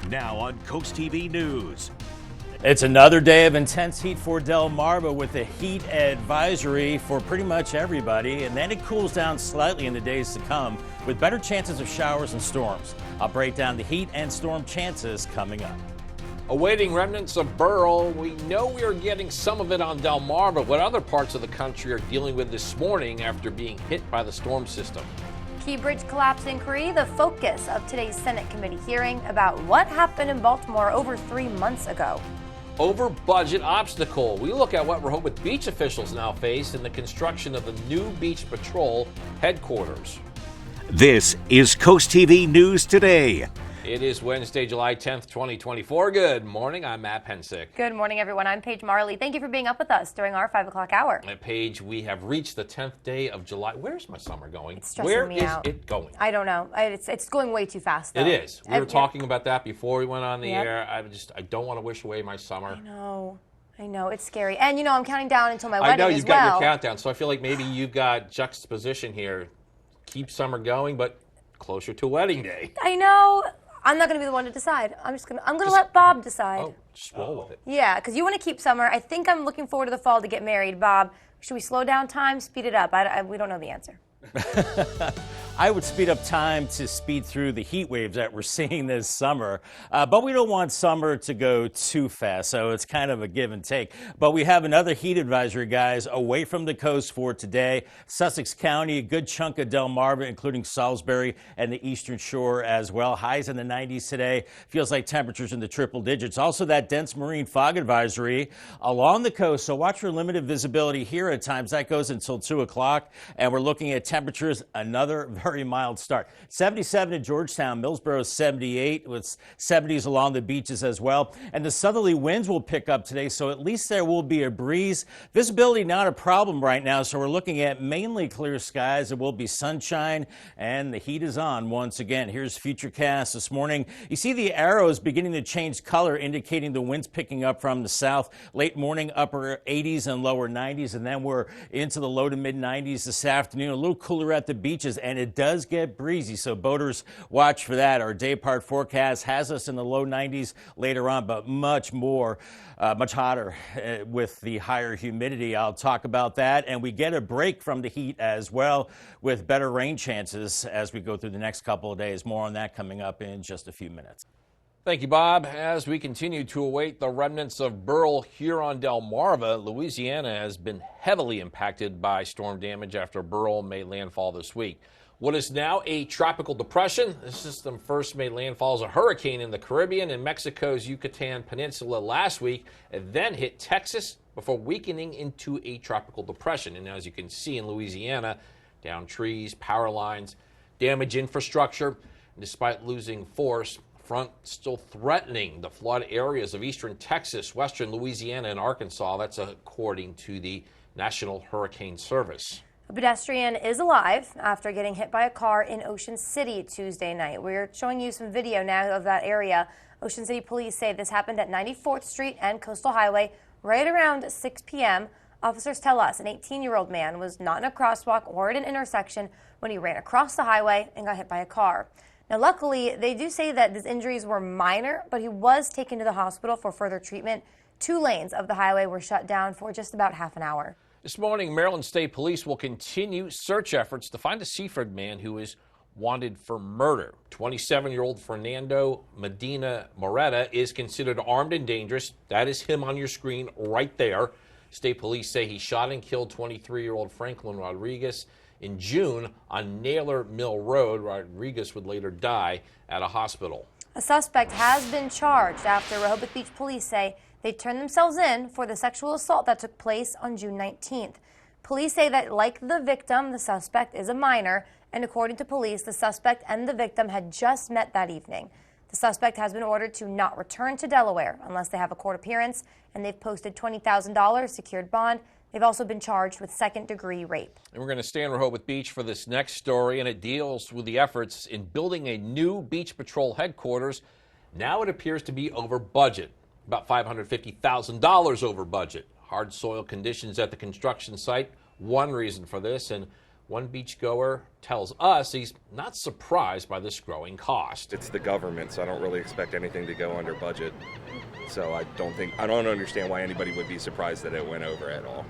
Now on CoastTV News. It's another day of intense heat for Delmarva with a heat advisory for pretty much everybody, and then it cools down slightly in the days to come with better chances of showers and storms. I'll break down the heat and storm chances coming up. Awaiting remnants of Burl, we know we are getting some of it on Delmarva. What other parts of the country are dealing with this morning after being hit by the storm system? Key bridge collapse inquiry, the focus of today's Senate committee hearing about what happened in Baltimore over 3 months ago. Over budget obstacle. We look at what Rehoboth Beach officials now face in the construction of the new Beach Patrol headquarters. This is CoastTV News Today. It is Wednesday, July 10th, 2024. Good morning. I'm Matt Pensick. Good morning, everyone. I'm Paige Marley. Thank you for being up with us during our 5 o'clock hour. Paige, we have reached the 10th day of July. Where's my summer going? It's stressing me out. Where is it going? I don't know. It's going way too fast, though. It is. We were talking about that before we went on the air. I don't want to wish away my summer. I know. It's scary. And, I'm counting down until my wedding as well. I know. You've got your countdown. So I feel like maybe you've got juxtaposition here. Keep summer going, but closer to wedding day. I know. I'm not going to be the one to decide. I'm going to let Bob decide. Oh, just roll with it. Yeah, because you want to keep summer. I think I'm looking forward to the fall to get married. Bob, should we slow down time, speed it up? We don't know the answer. I would speed up time to speed through the heat waves that we're seeing this summer, but we don't want summer to go too fast, so it's kind of a give and take. But we have another heat advisory, guys, away from the coast for today. Sussex County, a good chunk of Delmarva, including Salisbury and the eastern shore as well. Highs in the 90s today. Feels like temperatures in the triple digits. Also, that dense marine fog advisory along the coast, so watch for limited visibility here at times. That goes until 2 o'clock, and we're looking at temperatures, another very mild start. 77 in Georgetown, Millsboro 78 with 70s along the beaches as well. And the southerly winds will pick up today, so at least there will be a breeze. Visibility not a problem right now, so we're looking at mainly clear skies. There will be sunshine, and the heat is on once again. Here's Futurecast this morning. You see the arrows beginning to change color, indicating the winds picking up from the south. Late morning, upper 80s and lower 90s, and then we're into the low to mid 90s this afternoon. A little cooler at the beaches, and it does get breezy, so boaters watch for that. Our day part forecast has us in the low 90s later on, but much hotter with the higher humidity. I'll talk about that, and we get a break from the heat as well with better rain chances as we go through the next couple of days. More on that coming up in just a few minutes. Thank you, Bob. As we continue to await the remnants of Burl here on Delmarva, Louisiana has been heavily impacted by storm damage after Burl made landfall this week. What is now a tropical depression, the system first made landfall as a hurricane in the Caribbean and Mexico's Yucatan Peninsula last week, and then hit Texas before weakening into a tropical depression. And as you can see in Louisiana, down trees, power lines, damage infrastructure. And despite losing force, front still threatening the flood areas of eastern Texas, western Louisiana, and Arkansas. That's according to the National Hurricane Service. A pedestrian is alive after getting hit by a car in Ocean City Tuesday night. We're showing you some video now of that area. Ocean City police say this happened at 94th Street and Coastal Highway right around 6 p.m. Officers tell us an 18-year-old man was not in a crosswalk or at an intersection when he ran across the highway and got hit by a car. Now, luckily, they do say that his injuries were minor, but he was taken to the hospital for further treatment. 2 lanes of the highway were shut down for just about half an hour. This morning, Maryland State Police will continue search efforts to find a Seaford man who is wanted for murder. 27-year-old Fernando Medina Moreta is considered armed and dangerous. That is him on your screen right there. State Police say he shot and killed 23-year-old Franklin Rodriguez in June on Naylor Mill Road. Rodriguez would later die at a hospital. A suspect has been charged after Rehoboth Beach police say they turned themselves in for the sexual assault that took place on June 19th. Police say that, like the victim, the suspect is a minor, and according to police, the suspect and the victim had just met that evening. The suspect has been ordered to not return to Delaware unless they have a court appearance, and they've posted $20,000 secured bond. They've also been charged with second-degree rape. And we're going to stay in Rehoboth Beach for this next story, and it deals with the efforts in building a new Beach Patrol headquarters. Now it appears to be over budget, about $550,000 over budget. Hard soil conditions at the construction site, one reason for this, and One beachgoer tells us he's not surprised by this growing cost. It's the government, so I don't really expect anything to go under budget. So I don't understand why anybody would be surprised that it went over at all.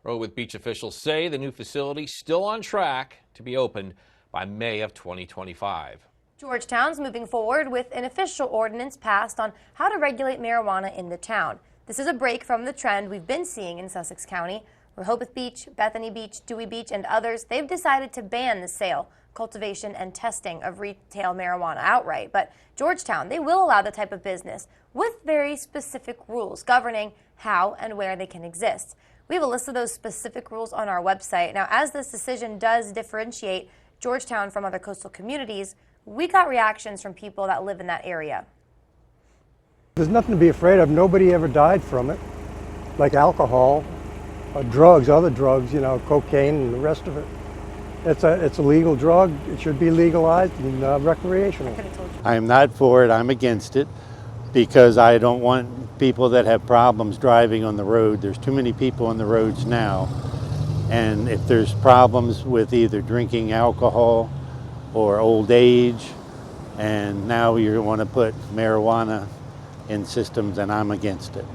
Rehoboth Beach officials say the new facility still on track to be opened by May of 2025. Georgetown's moving forward with an official ordinance passed on how to regulate marijuana in the town. This is a break from the trend we've been seeing in Sussex County. Rehoboth Beach, Bethany Beach, Dewey Beach, and others, they've decided to ban the sale, cultivation, and testing of retail marijuana outright. But Georgetown, they will allow the type of business with very specific rules governing how and where they can exist. We have a list of those specific rules on our website. Now, as this decision does differentiate Georgetown from other coastal communities, we got reactions from people that live in that area. There's nothing to be afraid of. Nobody ever died from it, like alcohol, drugs, other drugs, cocaine and the rest of it. It's a legal drug. It should be legalized and recreational. I am not for it. I'm against it because I don't want people that have problems driving on the road. There's too many people on the roads now. And if there's problems with either drinking alcohol or old age, and now you want to put marijuana in systems, and I'm against it.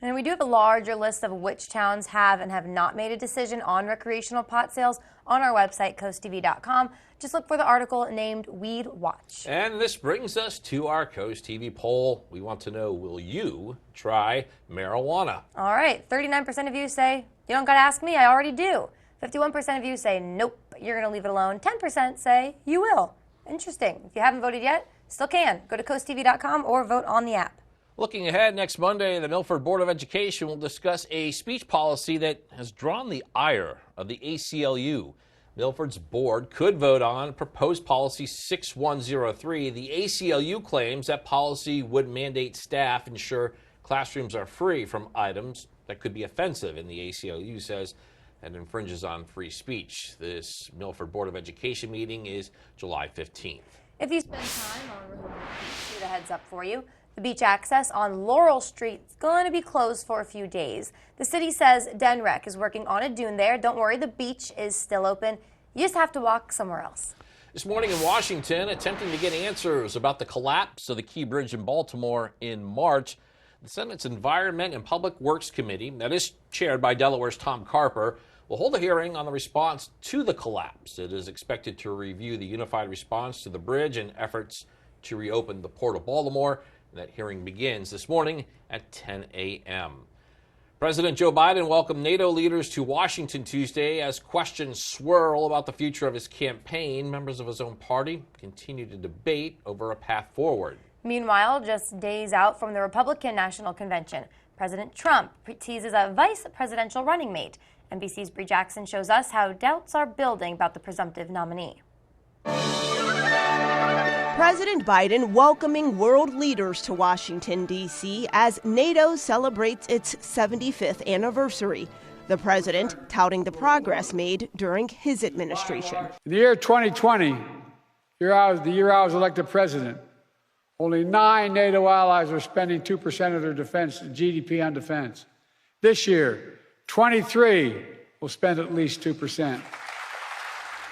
And we do have a larger list of which towns have and have not made a decision on recreational pot sales on our website, CoastTV.com. Just look for the article named Weed Watch. And this brings us to our Coast TV poll. We want to know, will you try marijuana? All right, 39% of you say, you don't got to ask me, I already do. 51% of you say, nope, you're going to leave it alone. 10% say, you will. Interesting. If you haven't voted yet, still can. Go to CoastTV.com or vote on the app. Looking ahead, next Monday, the Milford Board of Education will discuss a speech policy that has drawn the ire of the ACLU. Milford's board could vote on proposed policy 6103. The ACLU claims that policy would mandate staff ensure classrooms are free from items that could be offensive, and the ACLU says that infringes on free speech. This Milford Board of Education meeting is July 15th. If you spend time on Rehoboth Beach, here's a heads up for you. The beach access on Laurel Street is going to be closed for a few days. The city says DenRec is working on a dune there. Don't worry, the beach is still open. You just have to walk somewhere else. This morning in Washington, attempting to get answers about the collapse of the Key Bridge in Baltimore in March, the Senate's Environment and Public Works Committee, that is chaired by Delaware's Tom Carper, will hold a hearing on the response to the collapse. It is expected to review the unified response to the bridge and efforts to reopen the Port of Baltimore. That hearing begins this morning at 10 a.m. President Joe Biden welcomed NATO leaders to Washington Tuesday as questions swirl about the future of his campaign. Members of his own party continue to debate over a path forward. Meanwhile, just days out from the Republican National Convention, President Trump teases a vice presidential running mate. NBC's Bree Jackson shows us how doubts are building about the presumptive nominee. President Biden welcoming world leaders to Washington, D.C. as NATO celebrates its 75th anniversary. The president touting the progress made during his administration. In the year 2020, the year I was elected president, only 9 NATO allies were spending 2% of their defense GDP on defense. This year, 23 will spend at least 2%.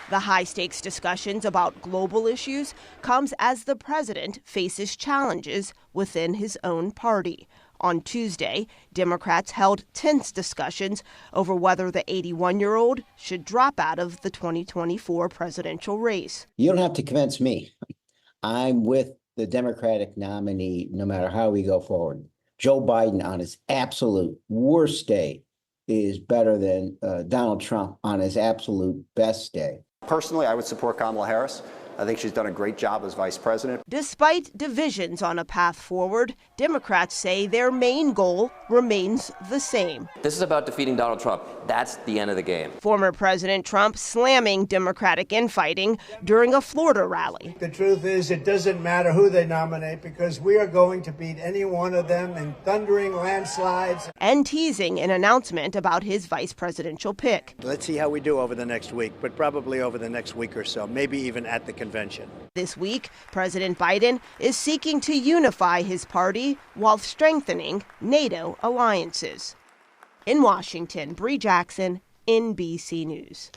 The high-stakes discussions about global issues comes as the president faces challenges within his own party. On Tuesday, Democrats held tense discussions over whether the 81-year-old should drop out of the 2024 presidential race. You don't have to convince me. I'm with the Democratic nominee no matter how we go forward. Joe Biden on his absolute worst day is better than Donald Trump on his absolute best day. Personally, I would support Kamala Harris. I think she's done a great job as vice president. Despite divisions on a path forward, Democrats say their main goal remains the same. This is about defeating Donald Trump. That's the end of the game. Former President Trump slamming Democratic infighting during a Florida rally. The truth is, it doesn't matter who they nominate because we are going to beat any one of them in thundering landslides. And teasing an announcement about his vice presidential pick. Let's see how we do over the next week, but probably over the next week or so, maybe even at the convention. This week, President Biden is seeking to unify his party while strengthening NATO alliances. In Washington, Bree Jackson, NBC News.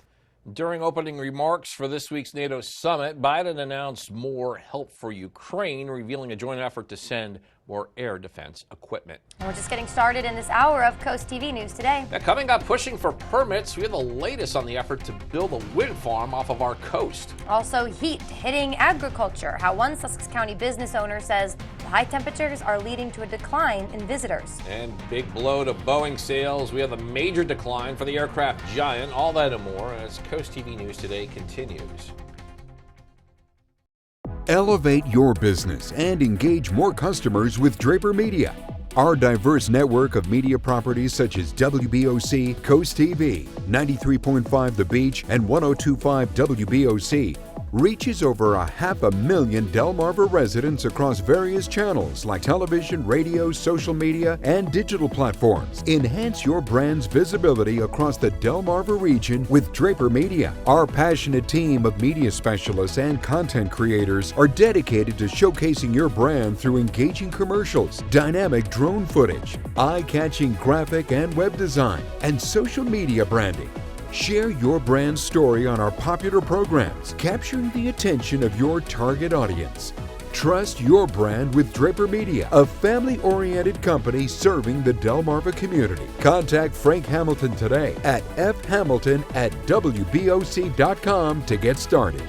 During opening remarks for this week's NATO summit, Biden announced more help for Ukraine, revealing a joint effort to send more air defense equipment. And we're just getting started in this hour of Coast TV News Today. Now, coming up, pushing for permits, we have the latest on the effort to build a wind farm off of our coast. Also, heat hitting agriculture. How one Sussex County business owner says the high temperatures are leading to a decline in visitors. And big blow to Boeing sales. We have a major decline for the aircraft giant. All that and more as Coast TV News Today continues. Elevate your business and engage more customers with Draper Media. Our diverse network of media properties such as WBOC, Coast TV, 93.5 The Beach, and 102.5 WBOC reaches over 500,000 Delmarva residents across various channels like television, radio, social media, and digital platforms. Enhance your brand's visibility across the Delmarva region with Draper Media. Our passionate team of media specialists and content creators are dedicated to showcasing your brand through engaging commercials, dynamic drone footage, eye-catching graphic and web design, and social media branding. Share your brand story on our popular programs, capturing the attention of your target audience. Trust your brand with Draper Media, a family-oriented company serving the Delmarva community. Contact Frank Hamilton today at fhamilton@wboc.com to get started.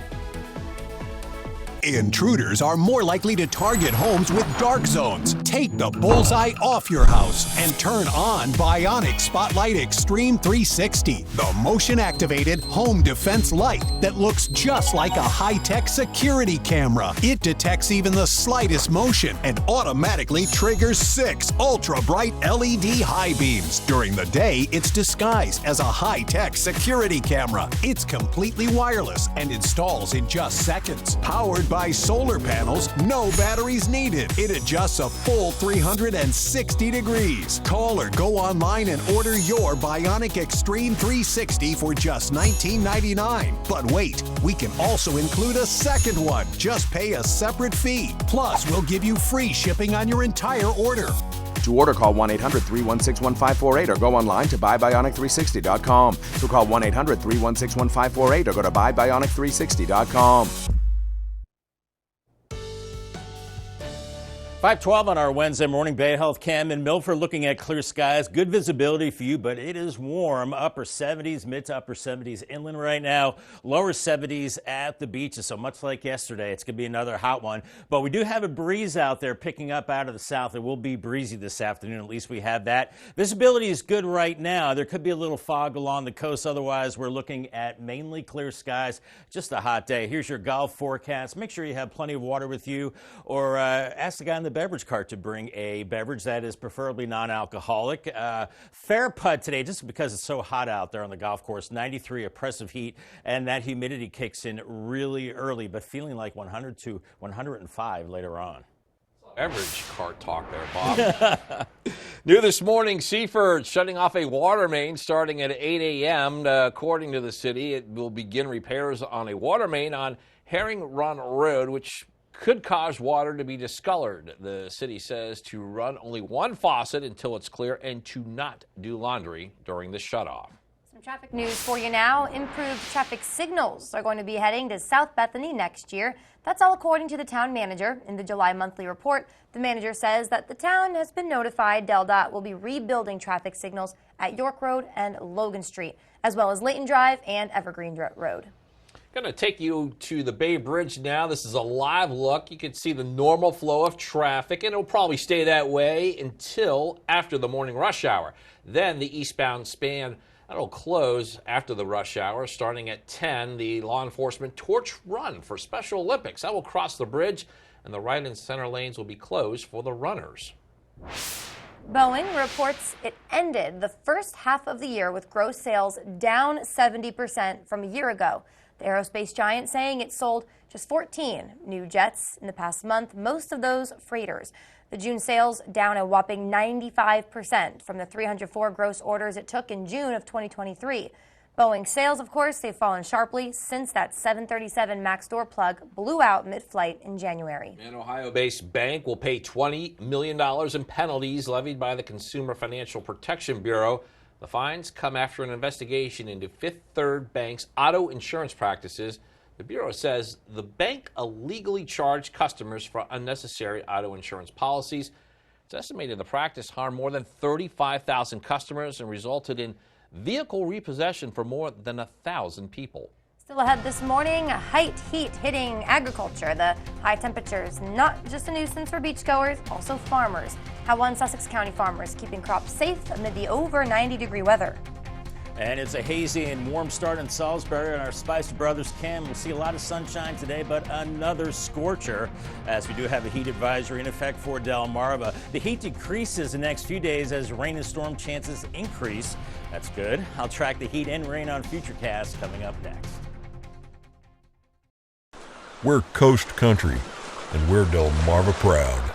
Intruders are more likely to target homes with dark zones. Take the bullseye off your house and turn on Bionic Spotlight Extreme 360, the motion-activated home defense light that looks just like a high-tech security camera. It detects even the slightest motion and automatically triggers 6 ultra-bright LED high beams. During the day, it's disguised as a high-tech security camera. It's completely wireless and installs in just seconds. Powered by solar panels, no batteries needed. It adjusts a full 360 degrees. Call or go online and order your Bionic Extreme 360 for just $19.99. But wait, we can also include a second one. Just pay a separate fee. Plus, we'll give you free shipping on your entire order. To order, call 1-800-316-1548 or go online to buybionic360.com. So call 1-800-316-1548 or go to buybionic360.com. 5:12 on our Wednesday morning. Bay Health Cam in Milford looking at clear skies. Good visibility for you, but it is warm. Upper 70s, mid to upper 70s inland right now. Lower 70s at the beaches. So much like yesterday, it's going to be another hot one. But we do have a breeze out there picking up out of the south. It will be breezy this afternoon. At least we have that. Visibility is good right now. There could be a little fog along the coast. Otherwise, we're looking at mainly clear skies. Just a hot day. Here's your golf forecast. Make sure you have plenty of water with you, or ask the guy in the beverage cart to bring a beverage that is preferably non-alcoholic. Fair putt today, just because it's so hot out there on the golf course. 93, oppressive heat, and that humidity kicks in really early, but feeling like 100 to 105 later on. Beverage cart talk there, Bob. New this morning, Seaford shutting off a water main starting at 8 a.m. According to the city, it will begin repairs on a water main on Herring Run Road, which could cause water to be discolored. The city says to run only one faucet until it's clear and to not do laundry during the shutoff. Some traffic news for you now. Improved traffic signals are going to be heading to South Bethany next year. That's all according to the town manager. In the July monthly report, the manager says that the town has been notified DelDOT will be rebuilding traffic signals at York Road and Logan Street, as well as Layton Drive and Evergreen Road. Going to take you to the Bay Bridge now. This is a live look. You can see the normal flow of traffic, and it'll probably stay that way until after the morning rush hour. Then the eastbound span, that'll close after the rush hour. Starting at 10, the law enforcement torch run for Special Olympics. That will cross the bridge, and the right and center lanes will be closed for the runners. Boeing reports it ended the first half of the year with gross sales down 70% from a year ago. The aerospace giant saying it sold just 14 new jets in the past month, most of those freighters. The June sales down a whopping 95% from the 304 gross orders it took in June of 2023. Boeing sales, of course, they've fallen sharply since that 737 MAX door plug blew out mid-flight in January. An Ohio-based bank will pay $20 million in penalties levied by the Consumer Financial Protection Bureau. The fines come after an investigation into Fifth Third Bank's auto insurance practices. The Bureau says the bank illegally charged customers for unnecessary auto insurance policies. It's estimated the practice harmed more than 35,000 customers and resulted in vehicle repossession for more than 1,000 people. Still ahead this morning, height heat hitting agriculture. The high temperatures, not just a nuisance for beachgoers, also farmers. How one Sussex County farmer is keeping crops safe amid the over 90-degree weather. And it's a hazy and warm start in Salisbury, and our Spicer Brothers Cam will see a lot of sunshine today, but another scorcher as we do have a heat advisory in effect for Delmarva. The heat decreases the next few days as rain and storm chances increase. That's good. I'll track the heat and rain on Futurecast coming up next. We're Coast Country, and we're Delmarva proud.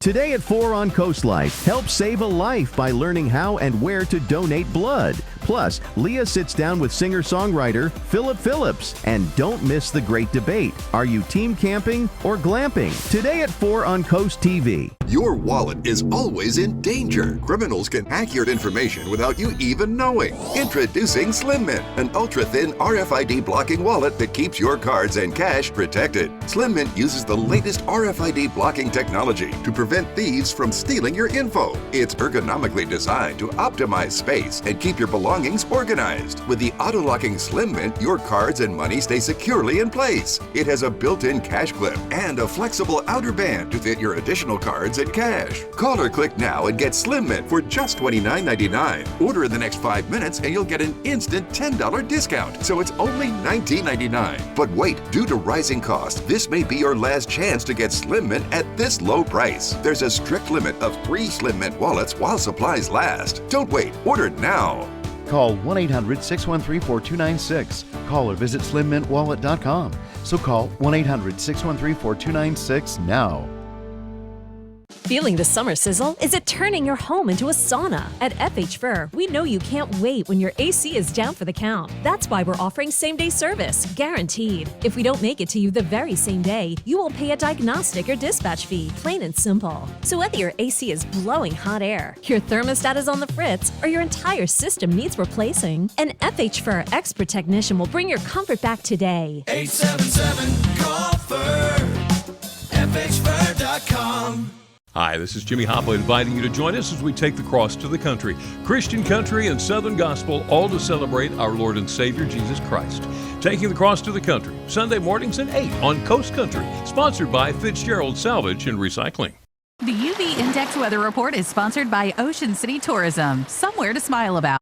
Today at 4 on Coast Life, help save a life by learning how and where to donate blood. Plus, Leah sits down with singer-songwriter Philip Phillips. And don't miss the great debate. Are you team camping or glamping? Today at 4 on Coast TV. Your wallet is always in danger. Criminals can hack your information without you even knowing. Introducing Slim Mint, an ultra-thin RFID blocking wallet that keeps your cards and cash protected. Slim Mint uses the latest RFID blocking technology to prevent thieves from stealing your info. It's ergonomically designed to optimize space and keep your belongings organized. With the auto-locking Slim Mint, your cards and money stay securely in place. It has a built-in cash clip and a flexible outer band to fit your additional cards and cash. Call or click now and get Slim Mint for just $29.99. Order in the next 5 minutes and you'll get an instant $10 discount, so it's only $19.99. But wait, due to rising costs, this may be your last chance to get Slim Mint at this low price. There's a strict limit of 3 Slim Mint wallets while supplies last. Don't wait, order now. Call 1-800-613-4296. Call or visit slimmintwallet.com. So call 1-800-613-4296 now. Feeling the summer sizzle? Is it turning your home into a sauna? At FH Fur, we know you can't wait when your AC is down for the count. That's why we're offering same-day service, guaranteed. If we don't make it to you the very same day, you will pay a diagnostic or dispatch fee, plain and simple. So whether your AC is blowing hot air, your thermostat is on the fritz, or your entire system needs replacing, an FH Fur expert technician will bring your comfort back today. 877-CALL-FUR, FHFur.com. Hi, this is Jimmy Hoppa inviting you to join us as we take the cross to the country. Christian country and Southern gospel, all to celebrate our Lord and Savior Jesus Christ. Taking the cross to the country, Sunday mornings at 8 on Coast Country. Sponsored by Fitzgerald Salvage and Recycling. The UV Index Weather Report is sponsored by Ocean City Tourism. Somewhere to smile about.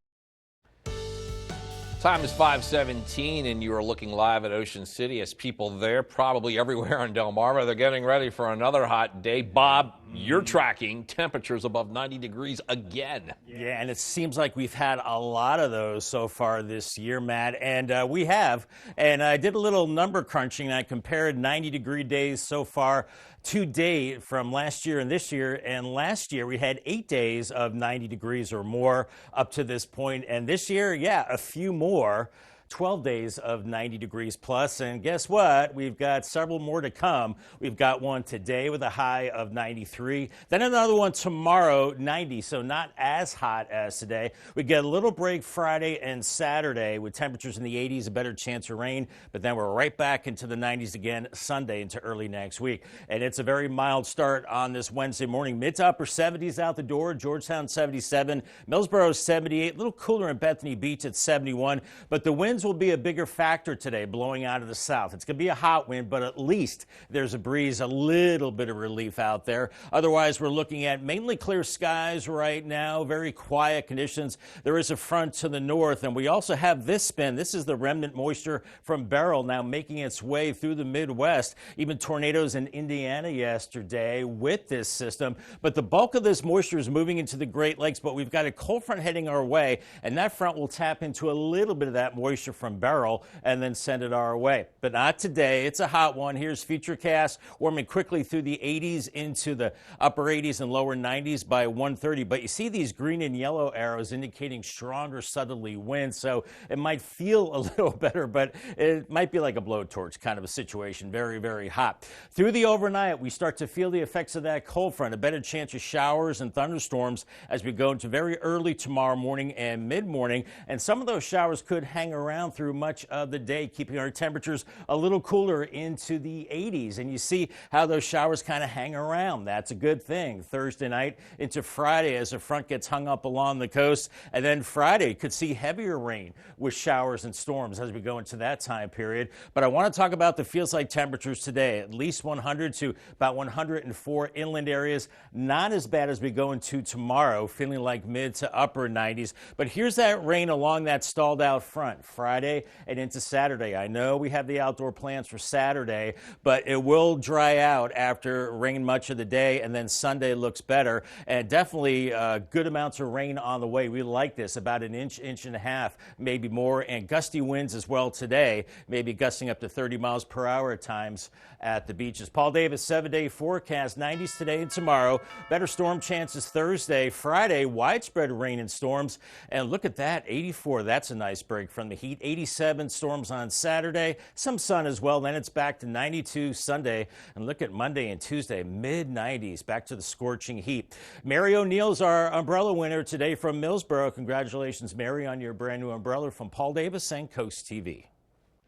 Time is 5:17, and you are looking live at Ocean City as people there, probably everywhere in Delmarva, they're getting ready for another hot day. Bob, you're tracking temperatures above 90 degrees again. Yeah, and it seems like we've had a lot of those so far this year, Matt, and we have. And I did a little number crunching, and I compared 90-degree days so far to date from last year and this year. And last year we had 8 days of 90 degrees or more up to this point. And this year, yeah, a few more. 12 days of 90 degrees plus, and guess what? We've got several more to come. We've got one today with a high of 93, then another one tomorrow, 90, so not as hot as today. We get a little break Friday and Saturday with temperatures in the 80s, a better chance of rain, but then we're right back into the 90s again Sunday into early next week. And it's a very mild start on this Wednesday morning. Mid to upper 70s out the door. Georgetown 77, Millsboro 78, a little cooler in Bethany Beach at 71, but the winds will be a bigger factor today, blowing out of the south. It's going to be a hot wind, but at least there's a breeze, a little bit of relief out there. Otherwise, we're looking at mainly clear skies right now, very quiet conditions. There is a front to the north, and we also have this spin. This is the remnant moisture from Beryl now making its way through the Midwest. Even tornadoes in Indiana yesterday with this system. But the bulk of this moisture is moving into the Great Lakes, but we've got a cold front heading our way, and that front will tap into a little bit of that moisture moisture from Beryl and then send it our way. But not today. It's a hot one. Here's Futurecast warming quickly through the 80s into the upper 80s and lower 90s by 1:30. But you see these green and yellow arrows indicating stronger southerly winds, so it might feel a little better, but it might be like a blowtorch kind of a situation. Very, very hot. Through the overnight, we start to feel the effects of that cold front. A better chance of showers and thunderstorms as we go into very early tomorrow morning and mid-morning. And some of those showers could hang around through much of the day, keeping our temperatures a little cooler into the 80s. And you see how those showers kind of hang around. That's a good thing. Thursday night into Friday as the front gets hung up along the coast. And then Friday could see heavier rain with showers and storms as we go into that time period. But I want to talk about the feels like temperatures today. At least 100 to about 104 inland areas. Not as bad as we go into tomorrow, feeling like mid to upper 90s. But here's that rain along that stalled out front Friday and into Saturday. I know we have the outdoor plans for Saturday, but it will dry out after rain much of the day, and then Sunday looks better. And definitely good amounts of rain on the way. We like this, about an inch, inch and a half, maybe more, and gusty winds as well today, maybe gusting up to 30 miles per hour at times at the beaches. Paul Davis, 7-day forecast, 90s today and tomorrow. Better storm chances Thursday. Friday, widespread rain and storms. And look at that, 84. That's a nice break from the heat. 87 storms on Saturday. Some sun as well. Then it's back to 92 Sunday. And look at Monday and Tuesday, mid-90s, back to the scorching heat. Mary O'Neill's our umbrella winner today from Millsboro. Congratulations, Mary, on your brand new umbrella from Paul Davis and Coast TV.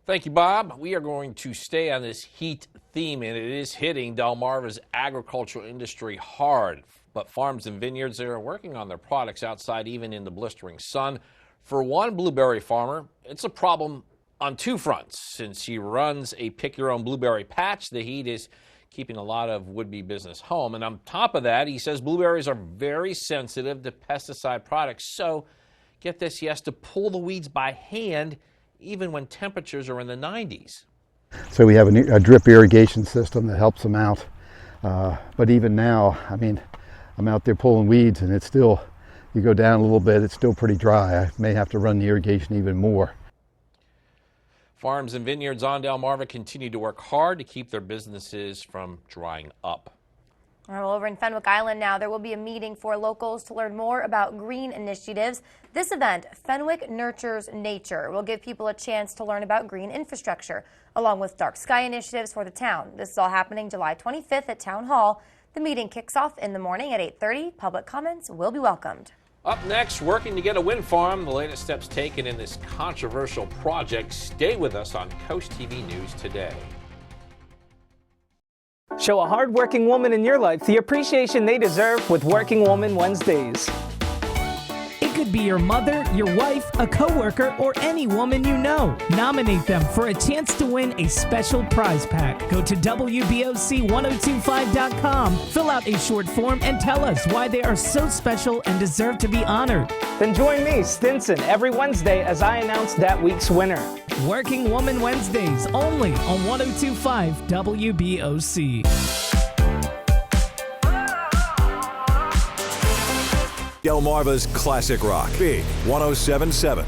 Thank you, Bob. We are going to stay on this heat theme, and it is hitting Delmarva's agricultural industry hard. But farms and vineyards, they are working on their products outside, even in the blistering sun. For one blueberry farmer, it's a problem on two fronts. Since he runs a pick-your-own blueberry patch, the heat is keeping a lot of would-be business home. And on top of that, he says blueberries are very sensitive to pesticide products. So, get this, he has to pull the weeds by hand even when temperatures are in the 90s. So we have a drip irrigation system that helps them out. But even now, I mean, I'm out there pulling weeds and it's still, you go down a little bit, it's still pretty dry. I may have to run the irrigation even more. Farms and vineyards on Delmarva continue to work hard to keep their businesses from drying up. Well, over in Fenwick Island now, there will be a meeting for locals to learn more about green initiatives. This event, Fenwick Nurtures Nature, will give people a chance to learn about green infrastructure, along with dark sky initiatives for the town. This is all happening July 25th at Town Hall. The meeting kicks off in the morning at 8:30. Public comments will be welcomed. Up next, working to get a wind farm, the latest steps taken in this controversial project. Stay with us on Coast TV News today. Show a hard-working woman in your life the appreciation they deserve with Working Woman Wednesdays. It could be your mother, your wife, a coworker, or any woman you know. Nominate them for a chance to win a special prize pack. Go to WBOC1025.com, fill out a short form, and tell us why they are so special and deserve to be honored. Then join me, Stinson, every Wednesday as I announce that week's winner. Working Woman Wednesdays, only on 1025 WBOC. Delmarva's Classic Rock, Big 107.7.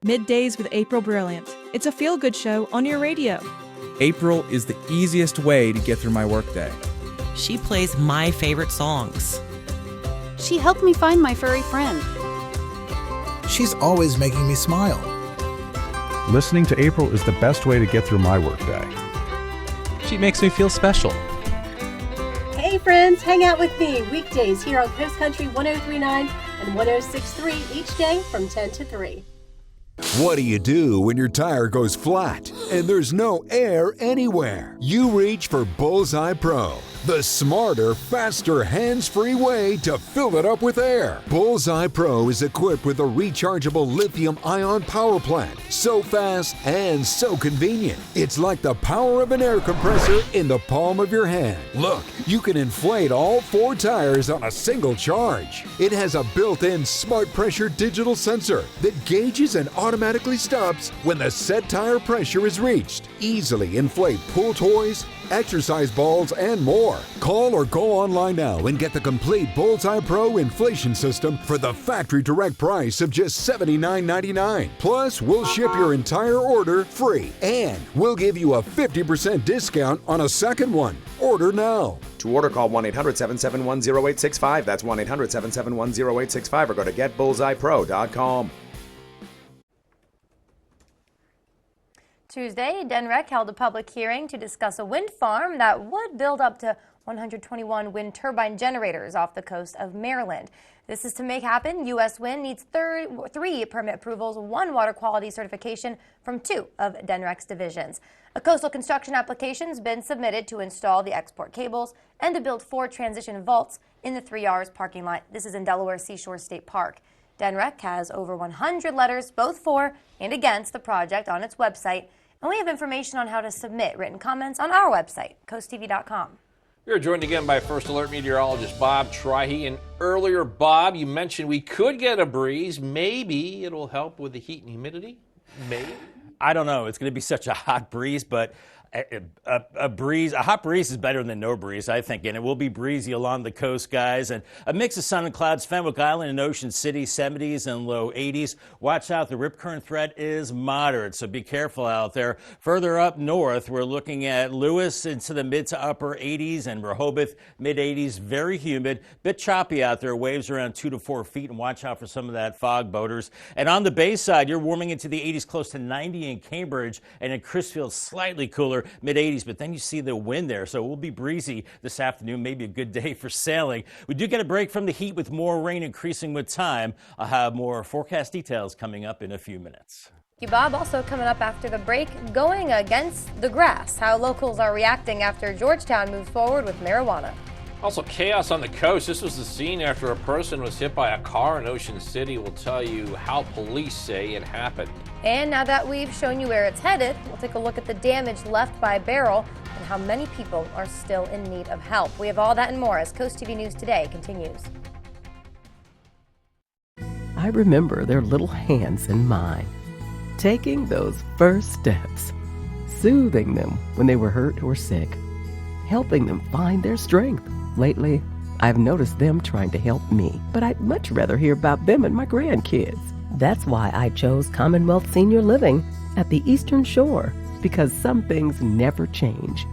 Middays with April Brilliant. It's a feel-good show on your radio. April is the easiest way to get through my workday. She plays my favorite songs. She helped me find my furry friend. She's always making me smile. Listening to April is the best way to get through my workday. She makes me feel special. Hey friends, hang out with me weekdays here on Coast Country 103.9 and 106.3 each day from 10 to 3. What do you do when your tire goes flat and there's no air anywhere? You reach for Bullseye Pro. the smarter, faster, hands-free way to fill it up with air. Bullseye Pro is equipped with a rechargeable lithium-ion power plant. So fast and so convenient. It's like the power of an air compressor in the palm of your hand. Look, you can inflate all 4 tires on a single charge. It has a built-in smart pressure digital sensor that gauges and automatically stops when the set tire pressure is reached. Easily inflate pool toys, exercise balls, and more. Call or go online now and get the complete Bullseye Pro inflation system for the factory direct price of just $79.99. Plus, we'll ship your entire order free, and we'll give you a 50% discount on a second one. Order now. To order, call 1-800-771-0865. That's 1-800-771-0865, or go to getbullseyepro.com. Tuesday, DENREC held a public hearing to discuss a wind farm that would build up to 121 wind turbine generators off the coast of Maryland. This is to make happen. U.S. Wind needs 3 permit approvals, 1 water quality certification from 2 of DENREC's divisions. A coastal construction application has been submitted to install the export cables and to build 4 transition vaults in the 3 R's parking lot. This is in Delaware Seashore State Park. DENREC has over 100 letters, both for and against the project, on its website. And we have information on how to submit written comments on our website, CoastTV.com. We are joined again by First Alert meteorologist Bob Trihey. And earlier, Bob, you mentioned we could get a breeze. Maybe it'll help with the heat and humidity. Maybe. I don't know. It's going to be such a hot breeze, but a hot breeze is better than no breeze, I think, and it will be breezy along the coast, guys. And a mix of sun and clouds, Fenwick Island and Ocean City, 70s and low 80s. Watch out, the rip current threat is moderate, so be careful out there. Further up north, we're looking at Lewis into the mid to upper 80s and Rehoboth, mid 80s, very humid, bit choppy out there, waves around 2 to 4 feet, and watch out for some of that fog, boaters. And on the bay side, you're warming into the 80s, close to 90 in Cambridge, and in Crisfield, slightly cooler, mid-80s, but then you see the wind there, so it will be breezy this afternoon, maybe a good day for sailing. We do get a break from the heat with more rain increasing with time. I'll have more forecast details coming up in a few minutes. Thank you, Bob. Also coming up after the break, going against the grass, how locals are reacting after Georgetown moves forward with marijuana. Also, chaos on the coast. This was the scene after a person was hit by a car in Ocean City. We'll tell you how police say it happened. And now that we've shown you where it's headed, we'll take a look at the damage left by Beryl and how many people are still in need of help. We have all that and more as Coast TV News Today continues. I remember their little hands in mine, taking those first steps, soothing them when they were hurt or sick, helping them find their strength. Lately, I've noticed them trying to help me, but I'd much rather hear about them and my grandkids. That's why I chose Commonwealth Senior Living at the Eastern Shore, because some things never change.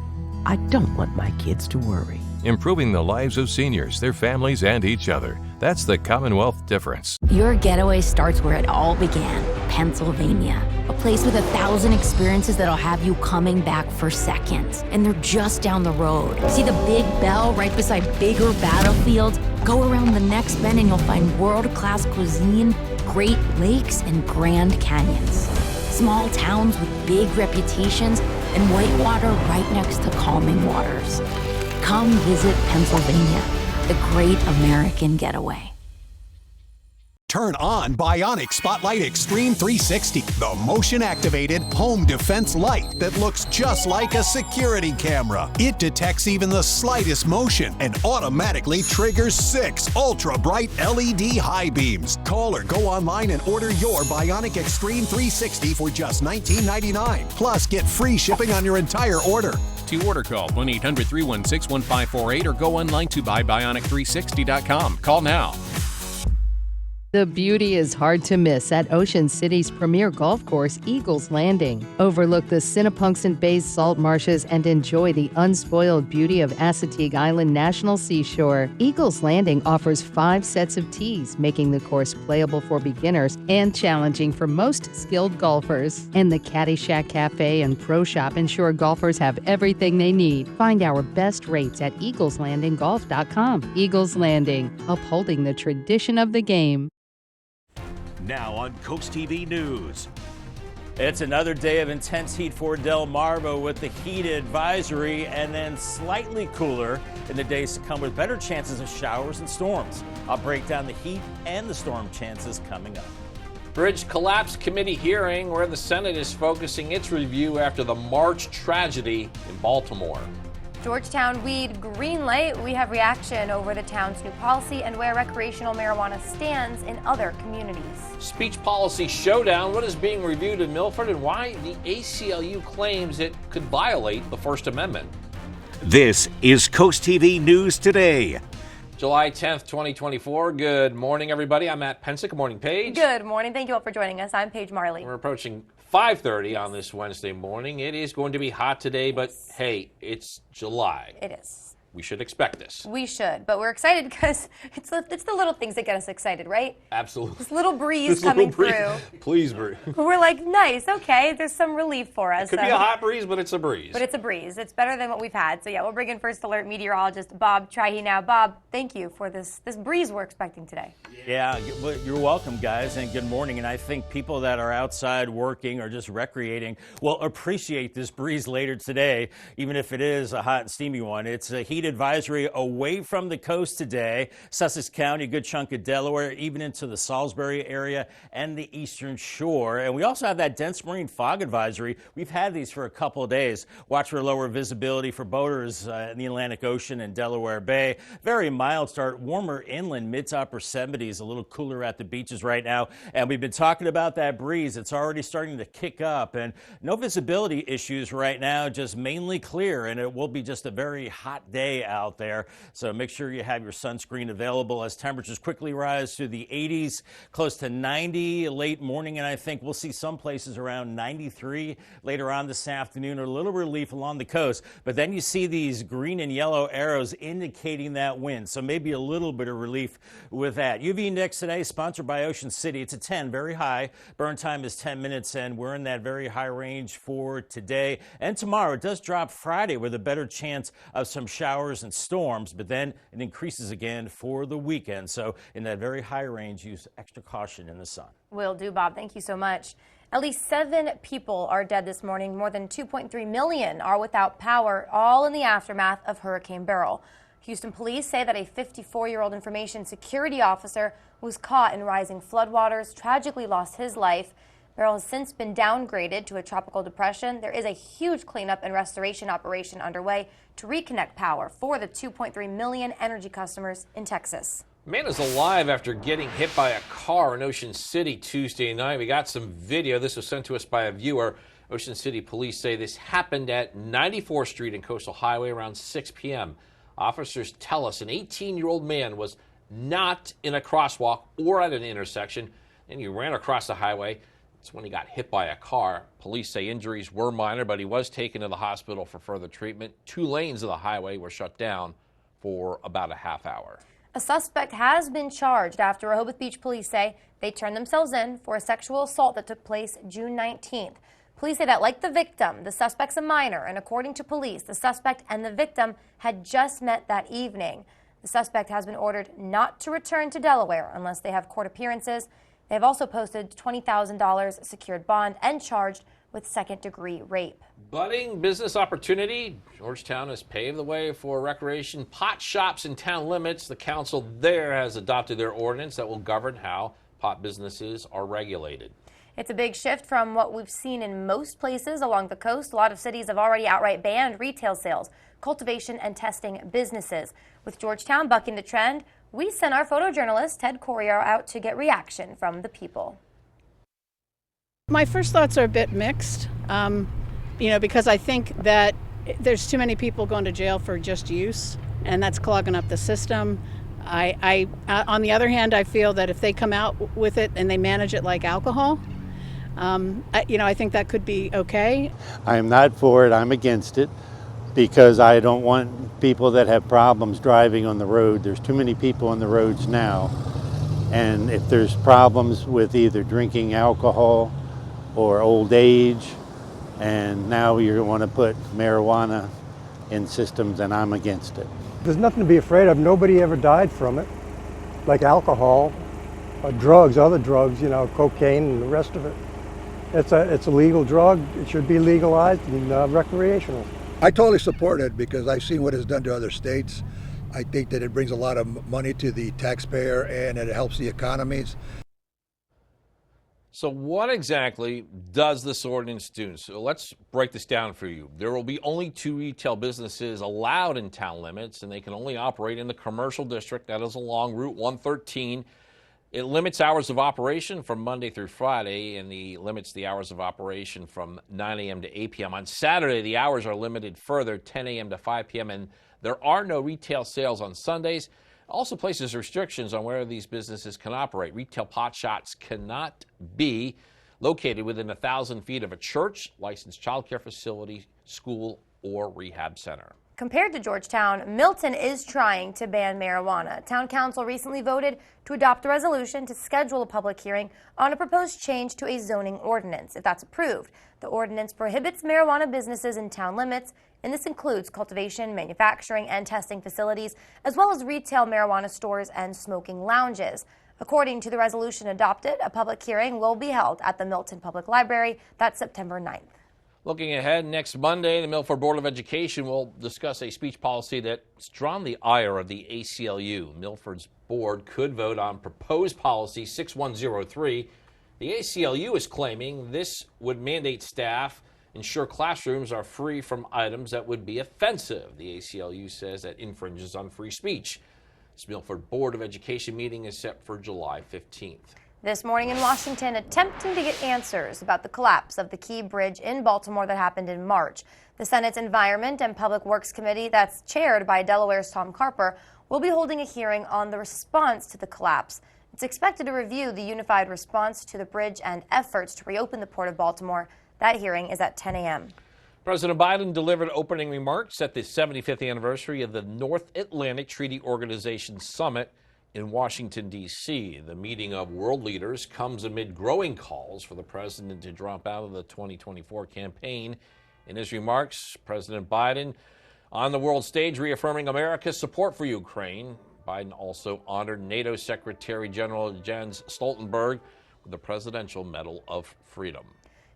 I don't want my kids to worry. Improving the lives of seniors, their families, and each other. That's the Commonwealth difference. Your getaway starts where it all began, Pennsylvania. A place with 1,000 experiences that'll have you coming back for seconds. And they're just down the road. See the Big Bell right beside bigger battlefields? Go around the next bend and you'll find world-class cuisine, Great Lakes, and Grand Canyons. Small towns with big reputations and whitewater right next to calming waters. Come visit Pennsylvania, the great American getaway. Turn on Bionic Spotlight Extreme 360, the motion-activated home defense light that looks just like a security camera. It detects even the slightest motion and automatically triggers 6 ultra-bright LED high beams. Call or go online and order your Bionic Extreme 360 for just $19.99. Plus, get free shipping on your entire order. To order, call 1-800-316-1548 or go online to buybionic360.com. Call now. The beauty is hard to miss at Ocean City's premier golf course, Eagles Landing. Overlook the Sinnapunxent Bay's salt marshes and enjoy the unspoiled beauty of Assateague Island National Seashore. Eagles Landing offers 5 sets of tees, making the course playable for beginners and challenging for most skilled golfers. And the Caddy Shack Cafe and Pro Shop ensure golfers have everything they need. Find our best rates at eagleslandinggolf.com. Eagles Landing, upholding the tradition of the game. Now on Coast TV News. It's another day of intense heat for Delmarva with the heat advisory, and then slightly cooler in the days to come with better chances of showers and storms. I'll break down the heat and the storm chances coming up. Bridge Collapse Committee hearing where the Senate is focusing its review after the March tragedy in Baltimore. Georgetown weed green light. We have reaction over the town's new policy and where recreational marijuana stands in other communities. Speech policy showdown. What is being reviewed in Milford and why the ACLU claims it could violate the First Amendment. This is CoastTV News Today. July 10th, 2024. Good morning, everybody. I'm Matt Pensick. Good morning, Paige. Good morning. Thank you all for joining us. I'm Paige Marley. We're approaching 5:30 on this Wednesday morning. It is going to be hot today, but hey, it's July. It is. We should expect this. We should, but we're excited because it's the little things that get us excited, right? Absolutely. This little breeze coming through. Please breathe. We're like, nice, okay, there's some relief for us. It could be a hot breeze, but it's a breeze. But it's a breeze. It's better than what we've had. So yeah, we'll bring in First Alert meteorologist Bob Trahy now. Bob, thank you for this breeze we're expecting today. Yeah, you're welcome, guys, and good morning. And I think people that are outside working or just recreating will appreciate this breeze later today, even if it is a hot and steamy one. It's a heat advisory away from the coast today. Sussex County, a good chunk of Delaware, even into the Salisbury area and the eastern shore. And we also have that dense marine fog advisory. We've had these for a couple of days. Watch for lower visibility for boaters in the Atlantic Ocean and Delaware Bay. Very mild start, warmer inland, mid to upper 70s, a little cooler at the beaches right now. And we've been talking about that breeze. It's already starting to kick up, and no visibility issues right now, just mainly clear. And it will be just a very hot day out there. So make sure you have your sunscreen available as temperatures quickly rise to the 80s, close to 90 late morning. And I think we'll see some places around 93 later on this afternoon, or a little relief along the coast. But then you see these green and yellow arrows indicating that wind. So maybe a little bit of relief with that. UV index today sponsored by Ocean City. It's a 10, very high. Burn time is 10 minutes, and we're in that very high range for today and tomorrow. It does drop Friday with a better chance of some showers and storms, but then it increases again for the weekend. So in that very high range, use extra caution in the sun. Will do, Bob. Thank you so much. At least 7 people are dead this morning. More than 2.3 million are without power, all in the aftermath of Hurricane Beryl. Houston police say that a 54-year-old information security officer was caught in rising floodwaters, tragically lost his life. Beryl has since been downgraded to a tropical depression. There is a huge cleanup and restoration operation underway to reconnect power for the 2.3 million energy customers in Texas. Man is alive after getting hit by a car in Ocean City Tuesday night. We got some video. This was sent to us by a viewer. Ocean City police say this happened at 94th Street and Coastal Highway around 6 p.m. Officers tell us an 18-year-old man was not in a crosswalk or at an intersection, and he ran across the highway. It's when he got hit by a car. Police say injuries were minor, but he was taken to the hospital for further treatment. 2 lanes of the highway were shut down for about a half hour. A suspect has been charged after Rehoboth Beach police say they turned themselves in for a sexual assault that took place June 19th. Police say that, like the victim, the suspect's a minor, and according to police, the suspect and the victim had just met that evening. The suspect has been ordered not to return to Delaware unless they have court appearances. They have also posted $20,000 secured bond and charged with second-degree rape. Budding business opportunity. Georgetown has paved the way for recreation pot shops in town limits. The council there has adopted their ordinance that will govern how pot businesses are regulated. It's a big shift from what we've seen in most places along the coast. A lot of cities have already outright banned retail sales, cultivation, and testing businesses. With Georgetown bucking the trend, we sent our photojournalist Ted Courier out to get reaction from the people. My first thoughts are a bit mixed, because I think that there's too many people going to jail for just use, and that's clogging up the system. On the other hand, I feel that if they come out with it and they manage it like alcohol, I think that could be okay. I'm not for it. I'm against it because I don't want people that have problems driving on the road. There's too many people on the roads now. And if there's problems with either drinking alcohol or old age, and now you want to put marijuana in systems, and I'm against it. There's nothing to be afraid of. Nobody ever died from it, like alcohol, or drugs, other drugs, cocaine and the rest of it. It's a legal drug. It should be legalized and recreational. I totally support it because I've seen what it's done to other states. I think that it brings a lot of money to the taxpayer and it helps the economies. So what exactly does this ordinance do? So let's break this down for you. There will be only 2 retail businesses allowed in town limits, and they can only operate in the commercial district that is along Route 113. It limits hours of operation from Monday through Friday, and limits the hours of operation from 9 a.m. to 8 p.m. On Saturday, the hours are limited further, 10 a.m. to 5 p.m., and there are no retail sales on Sundays. Also places restrictions on where these businesses can operate. Retail pot shops cannot be located within 1,000 feet of a church, licensed child care facility, school, or rehab center. Compared to Georgetown, Milton is trying to ban marijuana. Town Council recently voted to adopt a resolution to schedule a public hearing on a proposed change to a zoning ordinance. If that's approved, the ordinance prohibits marijuana businesses in town limits, and this includes cultivation, manufacturing, and testing facilities, as well as retail marijuana stores and smoking lounges. According to the resolution adopted, a public hearing will be held at the Milton Public Library. That's September 9th. Looking ahead, next Monday, the Milford Board of Education will discuss a speech policy that's drawn the ire of the ACLU. Milford's board could vote on proposed policy 6103. The ACLU is claiming this would mandate staff ensure classrooms are free from items that would be offensive. The ACLU says that infringes on free speech. This Milford Board of Education meeting is set for July 15th. This morning in Washington, attempting to get answers about the collapse of the Key Bridge in Baltimore that happened in March. The Senate's Environment and Public Works Committee, that's chaired by Delaware's Tom Carper, will be holding a hearing on the response to the collapse. It's expected to review the unified response to the bridge and efforts to reopen the Port of Baltimore. That hearing is at 10 a.m. President Biden delivered opening remarks at the 75th anniversary of the North Atlantic Treaty Organization Summit in Washington, D.C. The meeting of world leaders comes amid growing calls for the president to drop out of the 2024 campaign. In his remarks, President Biden on the world stage reaffirming America's support for Ukraine. Biden also honored NATO Secretary General Jens Stoltenberg with the Presidential Medal of Freedom.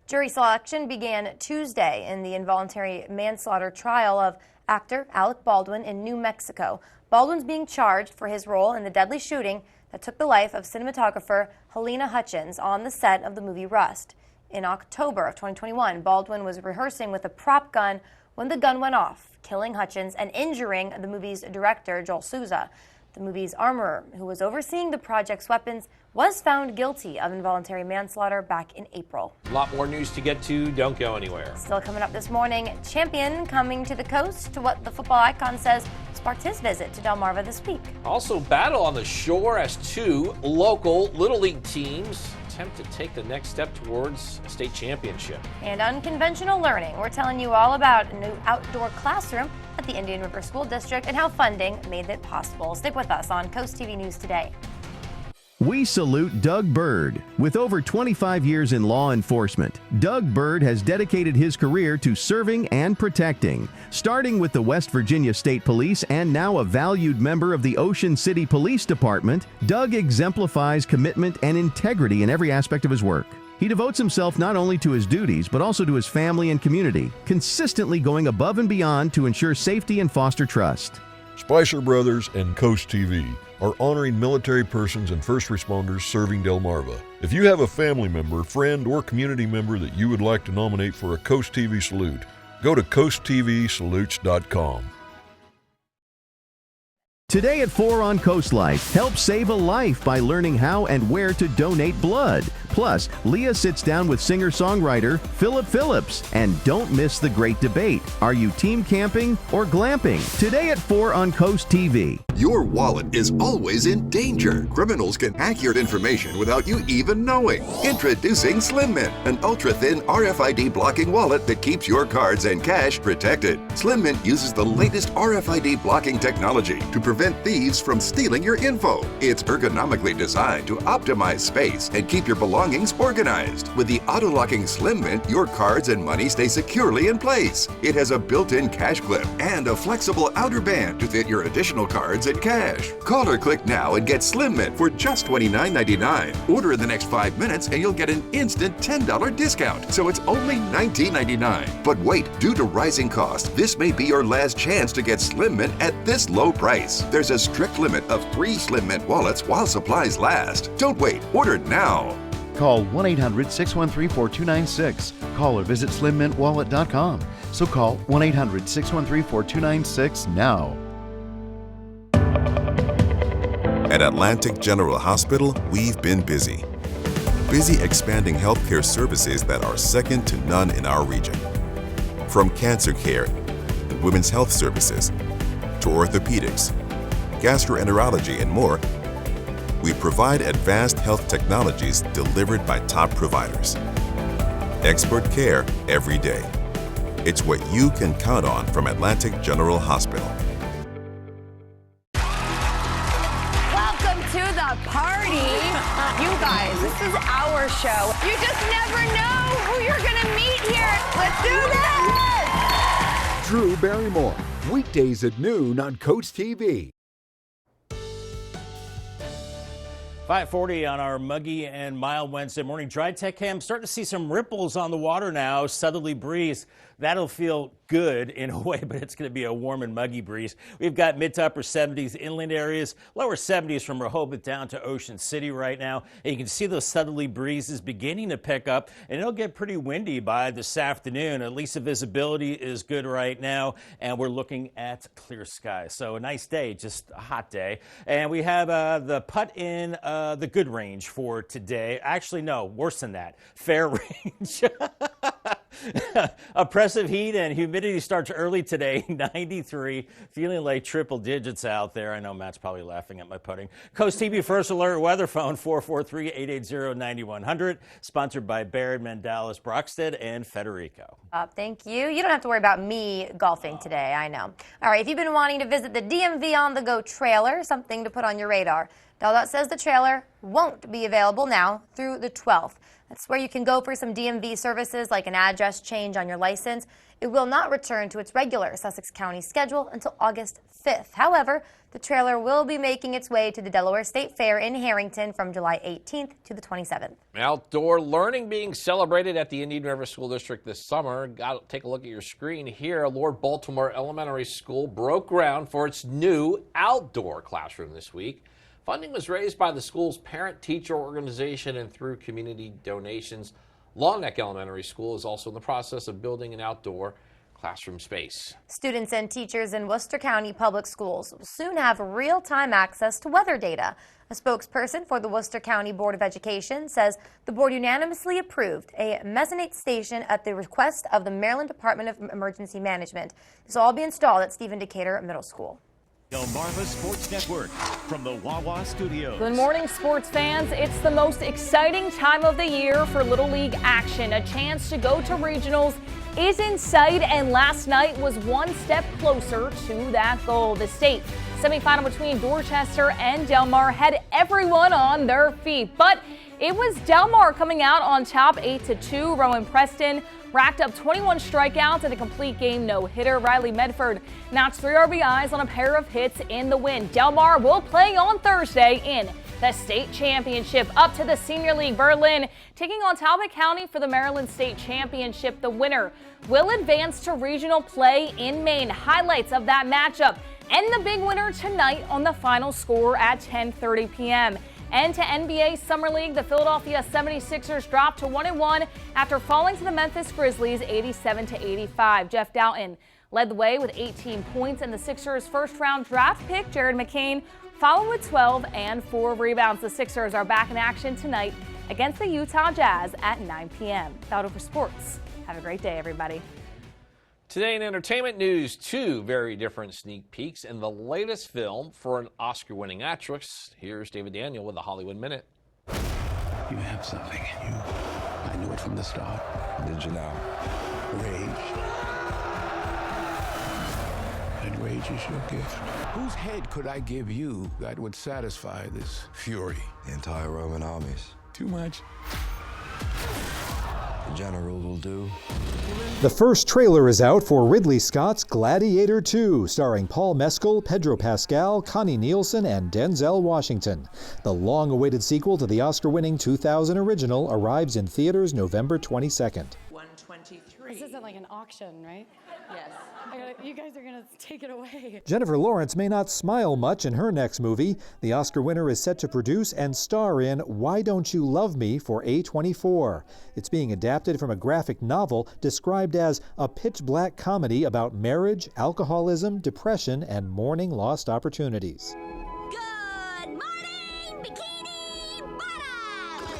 Jury selection began Tuesday in the involuntary manslaughter trial of actor Alec Baldwin in New Mexico. Baldwin's being charged for his role in the deadly shooting that took the life of cinematographer Helena Hutchins on the set of the movie Rust. In October of 2021, Baldwin was rehearsing with a prop gun when the gun went off, killing Hutchins and injuring the movie's director, Joel Souza. The movie's armorer, who was overseeing the project's weapons, was found guilty of involuntary manslaughter back in April. A lot more news to get to. Don't go anywhere. Still coming up this morning, champion coming to the coast, to what the football icon says sparked his visit to Delmarva this week. Also, battle on the shore as 2 local Little League teams attempt to take the next step towards a state championship. And unconventional learning. We're telling you all about a new outdoor classroom at the Indian River School District and how funding made it possible. Stick with us on Coast TV News Today. We salute Doug Bird. With over 25 years in law enforcement, Doug Bird has dedicated his career to serving and protecting. Starting with the West Virginia State Police and now a valued member of the Ocean City Police Department, Doug exemplifies commitment and integrity in every aspect of his work. He devotes himself not only to his duties, but also to his family and community, consistently going above and beyond to ensure safety and foster trust. Spicer Brothers and Coast TV are honoring military persons and first responders serving Delmarva. If you have a family member, friend, or community member that you would like to nominate for a Coast TV salute, go to coasttvsalutes.com. Today at 4 on Coast Life, help save a life by learning how and where to donate blood. Plus, Leah sits down with singer-songwriter Philip Phillips. And don't miss the great debate. Are you team camping or glamping? Today at 4 on Coast TV. Your wallet is always in danger. Criminals can hack your information without you even knowing. Introducing Slim Mint, an ultra-thin RFID blocking wallet that keeps your cards and cash protected. Slim Mint uses the latest RFID blocking technology to prevent thieves from stealing your info. It's ergonomically designed to optimize space and keep your belongings belongings organized. With the auto-locking Slim Mint, your cards and money stay securely in place. It has a built-in cash clip and a flexible outer band to fit your additional cards and cash. Call or click now and get Slim Mint for just $29.99. Order in the next 5 minutes and you'll get an instant $10 discount. So it's only $19.99. But wait, due to rising costs, this may be your last chance to get Slim Mint at this low price. There's a strict limit of 3 Slim Mint wallets while supplies last. Don't wait, order now. Call 1-800-613-4296. Call or visit slimmintwallet.com. So call 1-800-613-4296 now. At Atlantic General Hospital, we've been busy. Busy expanding healthcare services that are second to none in our region. From cancer care and women's health services to orthopedics, gastroenterology, and more, we provide advanced health technologies delivered by top providers. Expert care every day. It's what you can count on from Atlantic General Hospital. Welcome to the party. You guys, this is our show. You just never know who you're going to meet here. Let's do this! Drew Barrymore, weekdays at noon on CoastTV. 5:40 on our muggy and mild Wednesday morning. Dry Tech Cam, starting to see some ripples on the water now. Southerly breeze. That'll feel good in a way, but it's going to be a warm and muggy breeze. We've got mid to upper 70s inland areas, lower 70s from Rehoboth down to Ocean City right now. And you can see those southerly breezes beginning to pick up, and it'll get pretty windy by this afternoon. At least the visibility is good right now, and we're looking at clear skies. So a nice day, just a hot day. And we have the putt in the good range for today. Actually, no, worse than that. Fair range. Oppressive heat and humidity starts early today, 93, feeling like triple digits out there. I know Matt's probably laughing at my putting. Coast TV First Alert Weather Phone, 443-880-9100, sponsored by Baird, Mandalis, Brockstead, and Federico. Thank you. You don't have to worry about me golfing today, I know. All right, if you've been wanting to visit the DMV On The Go trailer, something to put on your radar. That says the trailer won't be available now through the 12th. That's where you can go for some DMV services like an address change on your license. It will not return to its regular Sussex County schedule until August 5th. However, the trailer will be making its way to the Delaware State Fair in Harrington from July 18th to the 27th. Outdoor learning being celebrated at the Indian River School District this summer. Take a look at your screen here. Lord Baltimore Elementary School broke ground for its new outdoor classroom this week. Funding was raised by the school's parent-teacher organization and through community donations. Long Neck Elementary School is also in the process of building an outdoor classroom space. Students and teachers in Worcester County Public Schools will soon have real-time access to weather data. A spokesperson for the Worcester County Board of Education says the board unanimously approved a mezzanine station at the request of the Maryland Department of Emergency Management. This will all be installed at Stephen Decatur Middle School. Delmarva Sports Network from the Wawa Studios. Good morning, sports fans. It's the most exciting time of the year for Little League action. A chance to go to regionals is in sight, and last night was one step closer to that goal. The state semifinal between Dorchester and Delmar had everyone on their feet, but it was Delmar coming out on top 8-2. Rowan Preston racked up 21 strikeouts and a complete game no-hitter. Riley Medford notched 3 RBIs on a pair of hits in the win. Delmar will play on Thursday in the state championship. Up to the Senior League, Berlin taking on Talbot County for the Maryland State Championship. The winner will advance to regional play in Maine. Highlights of that matchup and the big winner tonight on the final score at 10:30 p.m. And to NBA Summer League, the Philadelphia 76ers dropped to 1-1 after falling to the Memphis Grizzlies 87-85. Jeff Doughton led the way with 18 points, and the Sixers' first-round draft pick, Jared McCain, followed with 12 and 4 rebounds. The Sixers are back in action tonight against the Utah Jazz at 9 p.m. Without over sports. Have a great day, everybody. Today in entertainment news, 2 very different sneak peeks in the latest film for an Oscar-winning actress. Here's David Daniel with the Hollywood Minute. You have something in you. I knew it from the start. Did you know? Rage. And rage is your gift. Whose head could I give you that would satisfy this fury? The entire Roman armies. Too much. The general will do. The first trailer is out for Ridley Scott's Gladiator 2, starring Paul Mescal, Pedro Pascal, Connie Nielsen, and Denzel Washington. The long-awaited sequel to the Oscar-winning 2000 original arrives in theaters November 22nd. 123. This isn't like an auction, right? Yes. You guys are going to take it away. Jennifer Lawrence may not smile much in her next movie. The Oscar winner is set to produce and star in Why Don't You Love Me for A24. It's being adapted from a graphic novel described as a pitch-black comedy about marriage, alcoholism, depression, and mourning lost opportunities. Good morning, Bikini Bottom!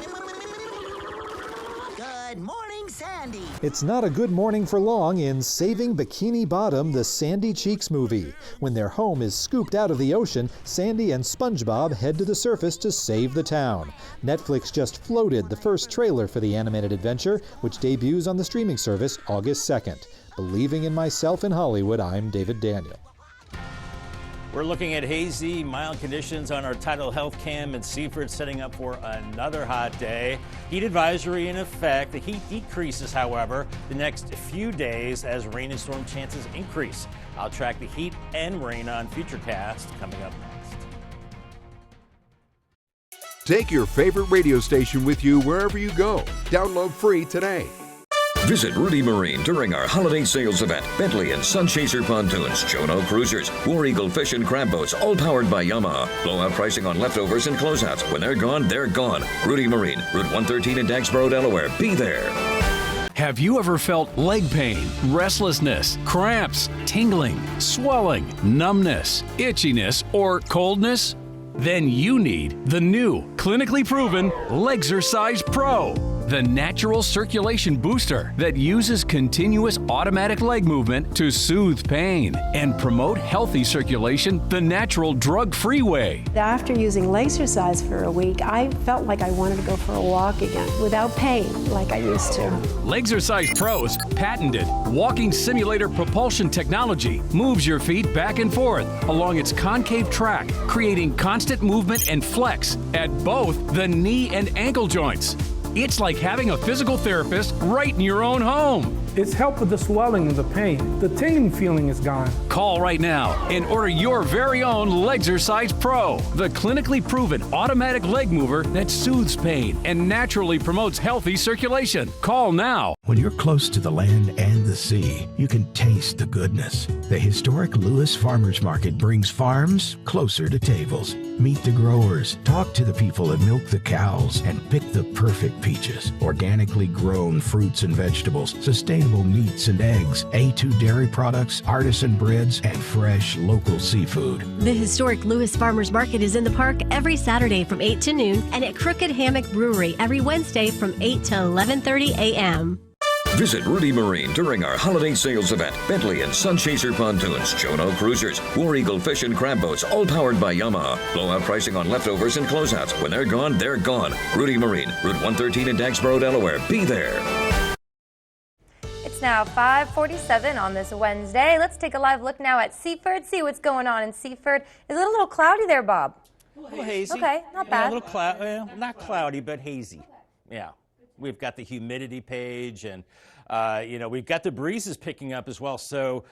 Good morning, Sandy. It's not a good morning for long in Saving Bikini Bottom, the Sandy Cheeks movie. When their home is scooped out of the ocean, Sandy and SpongeBob head to the surface to save the town. Netflix just floated the first trailer for the animated adventure, which debuts on the streaming service August 2nd. Believing in myself in Hollywood, I'm David Daniel. We're looking at hazy, mild conditions on our tidal health cam in Seaford, setting up for another hot day. Heat advisory in effect. The heat decreases, however, the next few days as rain and storm chances increase. I'll track the heat and rain on Futurecast coming up next. Take your favorite radio station with you wherever you go. Download free today. Visit Rudy Marine during our holiday sales event. Bentley and Sunchaser pontoons, Chono cruisers, War Eagle fish and crab boats, all powered by Yamaha. Blowout pricing on leftovers and closeouts. When they're gone, they're gone. Rudy Marine, Route 113 in Dagsboro, Delaware. Be there. Have you ever felt leg pain, restlessness, cramps, tingling, swelling, numbness, itchiness, or coldness? Then you need the new, clinically proven Legzercise Pro. The natural circulation booster that uses continuous automatic leg movement to soothe pain and promote healthy circulation the natural drug-free way. After using Legzercise for a week, I felt like I wanted to go for a walk again without pain like I used to. Legzercise Pro's patented walking simulator propulsion technology moves your feet back and forth along its concave track, creating constant movement and flex at both the knee and ankle joints. It's like having a physical therapist right in your own home. It's helped with the swelling and the pain. The tingling feeling is gone. Call right now and order your very own Legzercise Pro, the clinically proven automatic leg mover that soothes pain and naturally promotes healthy circulation. Call now. When you're close to the land and the sea, you can taste the goodness. The historic Lewis Farmers Market brings farms closer to tables. Meet the growers, talk to the people that milk the cows, and pick the perfect peaches. Organically grown fruits and vegetables, sustainable meats and eggs, A2 dairy products, artisan breads, and fresh local seafood. The historic Lewis Farmers Market is in the park every Saturday from 8 to noon and at Crooked Hammock Brewery every Wednesday from 8 to 11:30 a.m. Visit Rudy Marine during our holiday sales event. Bentley and Sunchaser pontoons, Chono cruisers, War Eagle fish and crab boats, all powered by Yamaha. Blowout pricing on leftovers and closeouts. When they're gone, they're gone. Rudy Marine, Route 113 in Dagsboro, Delaware. Be there. It's now 5:47 on this Wednesday. Let's take a live look now at Seaford, see what's going on in Seaford. Is it a little cloudy there, Bob? A little hazy. Okay, not Yeah, bad. a little cloud, well, not cloudy, but hazy. Yeah. We've got the humidity page, and we've got the breezes picking up as well. So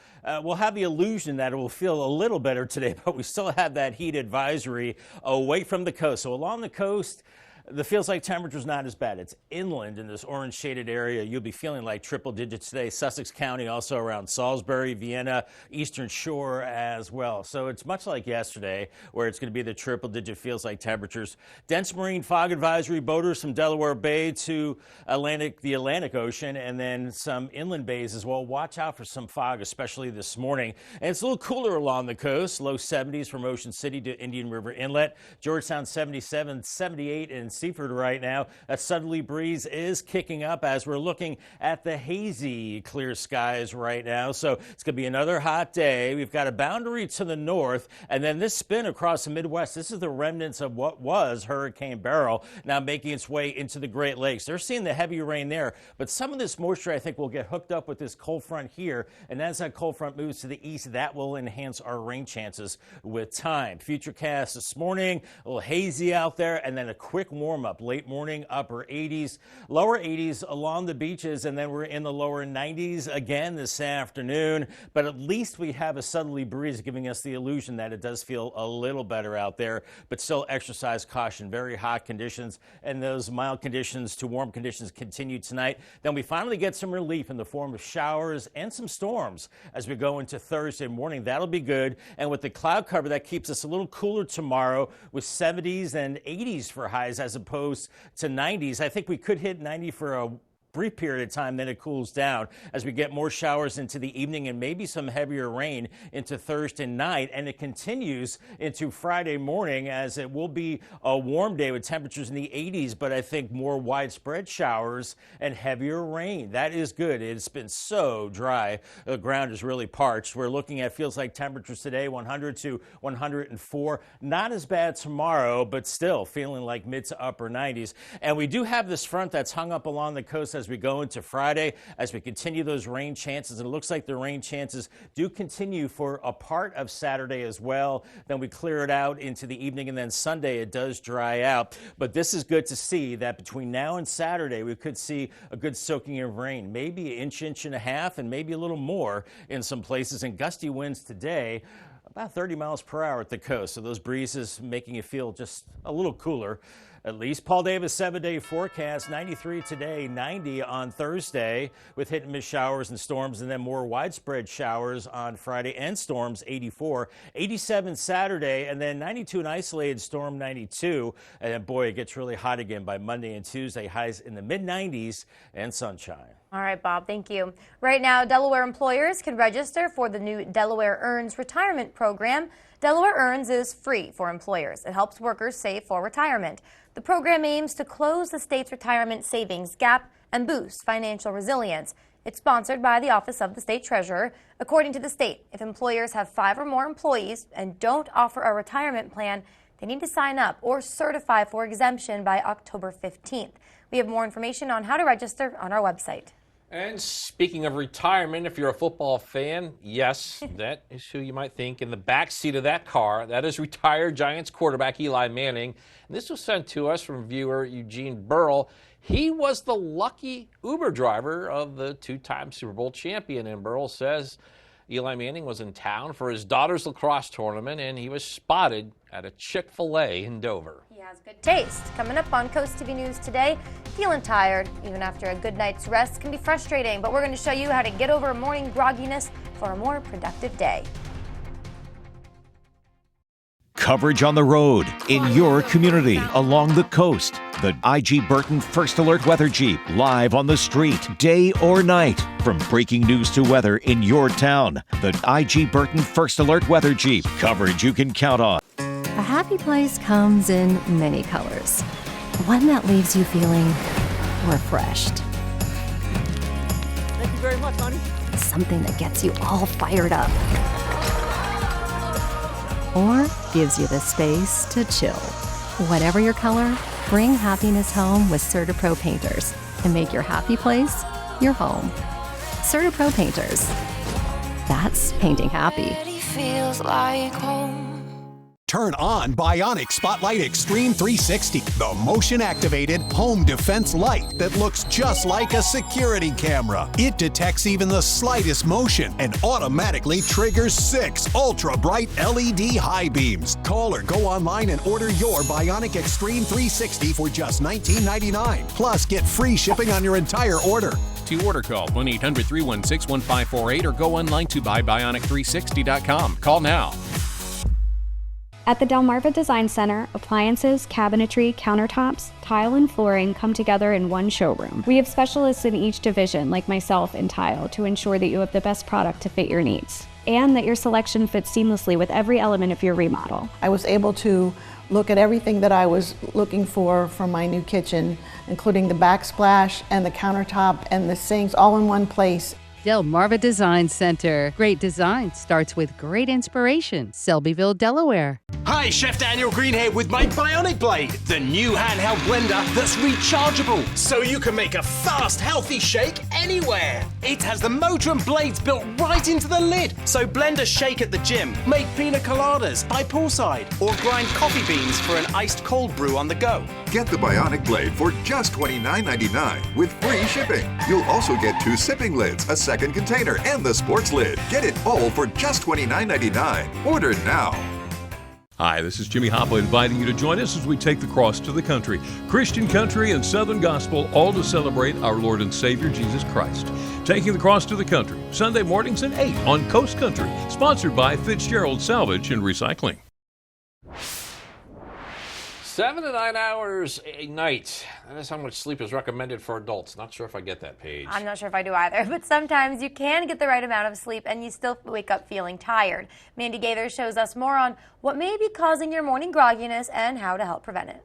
we'll have the illusion that it will feel a little better today, but we still have that heat advisory away from the coast. So along the coast, the feels like temperature's not as bad. It's inland in this orange shaded area. You'll be feeling like triple digits today. Sussex County, also around Salisbury, Vienna, Eastern Shore as well. So it's much like yesterday where it's going to be the triple digit feels like temperatures. Dense marine fog advisory, boaters from Delaware Bay to the Atlantic Ocean, and then some inland bays as well. Watch out for some fog, especially this morning. And it's a little cooler along the coast. Low 70s from Ocean City to Indian River Inlet. Georgetown 77, 78 in Seaford right now. A southerly breeze is kicking up as we're looking at the hazy clear skies right now. So it's going to be another hot day. We've got a boundary to the north, and then this spin across the Midwest. This is the remnants of what was Hurricane Beryl, now making its way into the Great Lakes. They're seeing the heavy rain there, but some of this moisture, I think, will get hooked up with this cold front here, and as that cold front moves to the east, that will enhance our rain chances with time. Futurecast this morning, a little hazy out there, and then a quick warning warm up. Late morning, upper 80s, lower 80s along the beaches, and then we're in the lower 90s again this afternoon. But at least we have a southerly breeze giving us the illusion that it does feel a little better out there, but still exercise caution. Very hot conditions, and those mild conditions to warm conditions continue tonight. Then we finally get some relief in the form of showers and some storms as we go into Thursday morning. That'll be good. And with the cloud cover, that keeps us a little cooler tomorrow with 70s and 80s for highs as opposed to 90s. I think we could hit 90 for a brief period of time, then it cools down as we get more showers into the evening and maybe some heavier rain into Thursday night. And it continues into Friday morning as it will be a warm day with temperatures in the 80s, but I think more widespread showers and heavier rain. That is good. It's been so dry. The ground is really parched. We're looking at feels like temperatures today 100 to 104. Not as bad tomorrow, but still feeling like mid to upper 90s. And we do have this front that's hung up along the coast as we go into Friday, as we continue those rain chances. And it looks like the rain chances do continue for a part of Saturday as well. Then we clear it out into the evening, and then Sunday it does dry out. But this is good to see that between now and Saturday, we could see a good soaking of rain, maybe an inch and a half, and maybe a little more in some places. And gusty winds today, about 30 miles per hour at the coast. So those breezes making you feel just a little cooler. At least. Paul Davis 7-day forecast, 93 today, 90 on Thursday with hit and miss showers and storms, and then more widespread showers on Friday and storms, 84, 87 Saturday, and then 92 an isolated storm, 92. And then, boy, it gets really hot again by Monday and Tuesday, highs in the mid-90s and sunshine. All right, Bob, thank you. Right now, Delaware employers can register for the new Delaware Earns retirement program. Delaware Earns is free for employers. It helps workers save for retirement. The program aims to close the state's retirement savings gap and boost financial resilience. It's sponsored by the Office of the State Treasurer. According to the state, if employers have 5 or more employees and don't offer a retirement plan, they need to sign up or certify for exemption by October 15th. We have more information on how to register on our website. And speaking of retirement, if you're a football fan, yes, that is who you might think in the back seat of that car. That is retired Giants quarterback Eli Manning. And this was sent to us from viewer Eugene Burrell. He was the lucky Uber driver of the 2-time Super Bowl champion. And Burrell says Eli Manning was in town for his daughter's lacrosse tournament, and he was spotted at a Chick-fil-A in Dover. He has good taste. Coming up on Coast TV News today, feeling tired, even after a good night's rest, can be frustrating, but we're going to show you how to get over morning grogginess for a more productive day. Coverage on the road, in your community, along the coast. The IG Burton First Alert Weather Jeep, live on the street, day or night. From breaking news to weather in your town. The IG Burton First Alert Weather Jeep, coverage you can count on. A happy place comes in many colors. One that leaves you feeling refreshed. Thank you very much, honey. Something that gets you all fired up. Or gives you the space to chill. Whatever your color, bring happiness home with CertaPro Painters and make your happy place your home. CertaPro Painters. That's painting happy. Feels like home. Turn on Bionic Spotlight Extreme 360, the motion-activated home defense light that looks just like a security camera. It detects even the slightest motion and automatically triggers 6 ultra-bright LED high beams. Call or go online and order your Bionic Extreme 360 for just $19.99. Plus, get free shipping on your entire order. To order, call 1-800-316-1548 or go online to buybionic360.com. Call now. At the Delmarva Design Center, appliances, cabinetry, countertops, tile, and flooring come together in one showroom. We have specialists in each division, like myself in tile, to ensure that you have the best product to fit your needs, and that your selection fits seamlessly with every element of your remodel. I was able to look at everything that I was looking for my new kitchen, including the backsplash and the countertop and the sinks all in one place. Delmarva Design Center. Great design starts with great inspiration. Selbyville, Delaware. Hi, Chef Daniel Green here with my Bionic Blade, the new handheld blender that's rechargeable, so you can make a fast, healthy shake anywhere. It has the motor and blades built right into the lid, so blend a shake at the gym, make pina coladas by poolside, or grind coffee beans for an iced cold brew on the go. Get the Bionic Blade for just $29.99 with free shipping. You'll also get 2 sipping lids, a second container, and the sports lid. Get it all for just $29.99. Order now. Hi, this is Jimmy Hoppa inviting you to join us as we take the cross to the country. Christian country and Southern gospel, all to celebrate our Lord and Savior Jesus Christ. Taking the cross to the country, Sunday mornings at 8 on Coast Country, sponsored by Fitzgerald Salvage and Recycling. 7 to 9 hours a night. That is how much sleep is recommended for adults. Not sure if I get that, Paige. I'm not sure if I do either, but sometimes you can get the right amount of sleep and you still wake up feeling tired. Mandy Gaither shows us more on what may be causing your morning grogginess and how to help prevent it.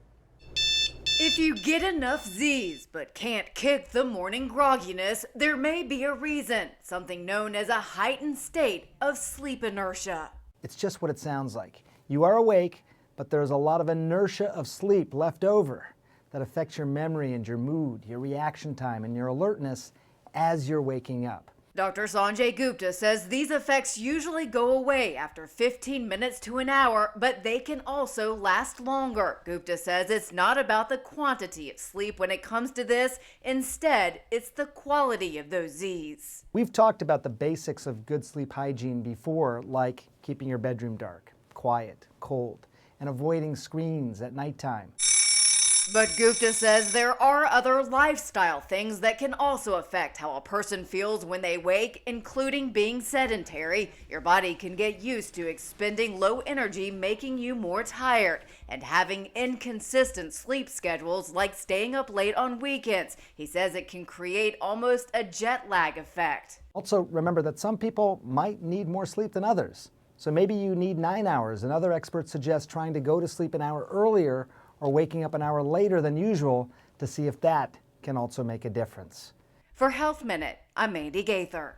If you get enough Z's but can't kick the morning grogginess, there may be a reason, something known as a heightened state of sleep inertia. It's just what it sounds like. You are awake, but there's a lot of inertia of sleep left over that affects your memory and your mood, your reaction time, and your alertness as you're waking up. Dr. Sanjay Gupta says these effects usually go away after 15 minutes to an hour, but they can also last longer. Gupta says it's not about the quantity of sleep when it comes to this. Instead, it's the quality of those Z's. We've talked about the basics of good sleep hygiene before, like keeping your bedroom dark, quiet, cold, and avoiding screens at nighttime. But Gupta says there are other lifestyle things that can also affect how a person feels when they wake, including being sedentary. Your body can get used to expending low energy, making you more tired, and having inconsistent sleep schedules like staying up late on weekends. He says it can create almost a jet lag effect. Also, remember that some people might need more sleep than others. So maybe you need 9 hours, and other experts suggest trying to go to sleep an hour earlier or waking up an hour later than usual to see if that can also make a difference. For Health Minute, I'm Mandy Gaither.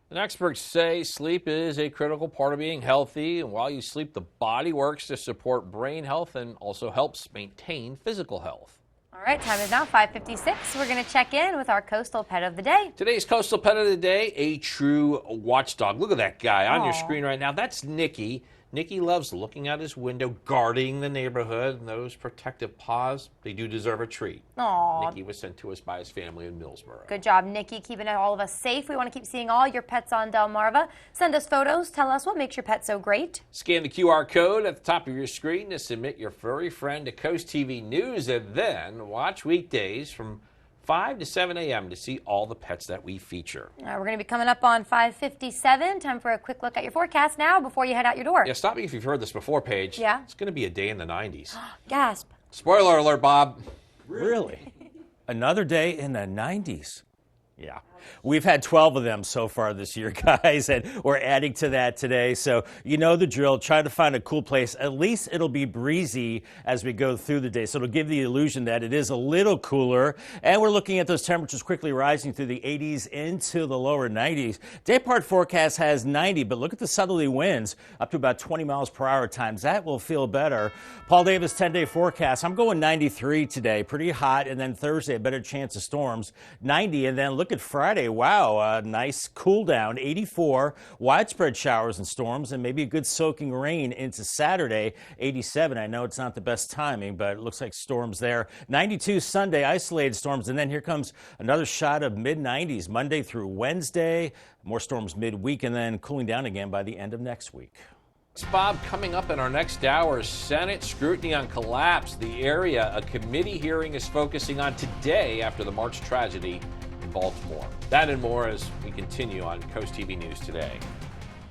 And experts say sleep is a critical part of being healthy, and while you sleep, the body works to support brain health and also helps maintain physical health. All right, time is now 5:56. We're going to check in with our coastal pet of the day. Today's coastal pet of the day, a true watchdog. Look at that guy on your Aww. screen right now. That's Nicky. Nicky loves looking out his window, guarding the neighborhood, and those protective paws, they do deserve a treat. Aww. Nicky was sent to us by his family in Millsboro. Good job, Nikki, keeping all of us safe. We want to keep seeing all your pets on Delmarva. Send us photos. Tell us what makes your pet so great. Scan the QR code at the top of your screen to submit your furry friend to Coast TV News, and then watch weekdays from 5 to 7 a.m. to see all the pets that we feature. We're going to be coming up on 5:57. Time for a quick look at your forecast now before you head out your door. Yeah, stop me if you've heard this before, Paige. Yeah? It's going to be a day in the 90s. Gasp. Spoiler alert, Bob. Really? Another day in the 90s? Yeah. We've had 12 of them so far this year, guys, and we're adding to that today. So you know the drill. Try to find a cool place. At least it'll be breezy as we go through the day. So it'll give the illusion that it is a little cooler. And we're looking at those temperatures quickly rising through the 80s into the lower 90s. Day part forecast has 90, but look at the southerly winds up to about 20 miles per hour times. That will feel better. Paul Davis 10-day forecast. I'm going 93 today. Pretty hot. And then Thursday, a better chance of storms. 90. And then look at Friday. Wow, nice cool down, 84, widespread showers and storms, and maybe a good soaking rain into Saturday, 87. I know it's not the best timing, but it looks like storms there. 92 Sunday, isolated storms, and then here comes another shot of mid-90s Monday through Wednesday. More storms midweek, and then cooling down again by the end of next week. Bob, coming up in our next hour, Senate scrutiny on collapse. The area a committee hearing is focusing on today after the March tragedy in Baltimore. That and more as we continue on Coast TV News Today.